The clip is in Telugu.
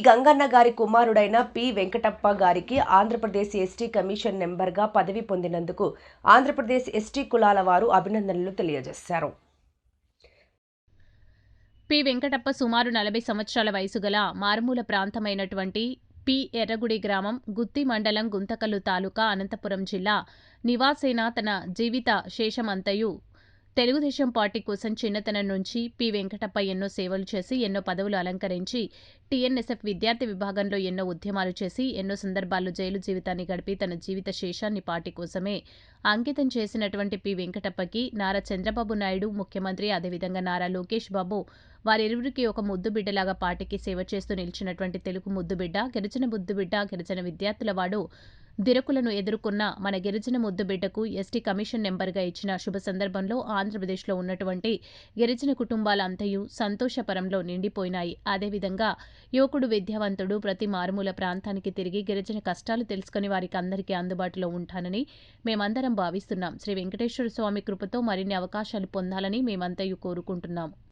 గంగన్న గారి కుమారుడైన పి వెంకటప్ప గారికి ఆంధ్రప్రదేశ్ ఎస్టీ కమిషన్ మెంబర్గా పదవి పొందినందుకు ఆంధ్రప్రదేశ్ ఎస్టీ కులాల వారు అభినందనలు తెలియజేశారు. పి వెంకటప్ప సుమారు 40 సంవత్సరాల వయసు గల మారుమూల ప్రాంతమైనటువంటి పి ఎర్రగుడి గ్రామం, గుత్తి మండలం, గుంతకల్లు తాలూకా, అనంతపురం జిల్లా నివాసైన తన జీవిత శేషమంతయు తెలుగుదేశం పార్టీ కోసం చిన్నతనం నుంచి పి వెంకటప్ప ఎన్నో సేవలు చేసి, ఎన్నో పదవులు అలంకరించి, టీఎన్ఎస్ఎఫ్ విద్యార్థి విభాగంలో ఎన్నో ఉద్యమాలు చేసి, ఎన్నో సందర్భాల్లో జైలు జీవితాన్ని గడిపి తన జీవిత శేషాన్ని పార్టీ కోసమే అంకితం చేసినటువంటి పి వెంకటప్పకి నారా చంద్రబాబు నాయుడు ముఖ్యమంత్రి, అదేవిధంగా నారా లోకేష్ బాబు వారిరువురికి ఒక ముద్దు బిడ్డలాగా పార్టీకి సేవ చేస్తూ నిలిచినటువంటి తెలుగు ముద్దుబిడ్డ, గిరిజన ముద్దుబిడ్డ, గిరిజన విద్యార్థుల వాడు, దిరకులను ఎదుర్కొన్న మన గిరిజన ముద్దుబిడ్డకు ఎస్టీ కమిషన్ నెంబర్గా ఇచ్చిన శుభ సందర్భంలో ఆంధ్రప్రదేశ్లో ఉన్నటువంటి గిరిజన కుటుంబాలంతయు సంతోషపరంలో నిండిపోయినాయి. అదేవిధంగా యువకుడు విద్యావంతుడు ప్రతి మారుమూల ప్రాంతానికి తిరిగి గిరిజన కష్టాలు తెలుసుకుని వారికి అందరికీ అందుబాటులో ఉంటానని మేమందరం భావిస్తున్నాం. శ్రీ వెంకటేశ్వర స్వామి కృపతో మరిన్ని అవకాశాలు పొందాలని మేమంతయు కోరుకుంటున్నాం.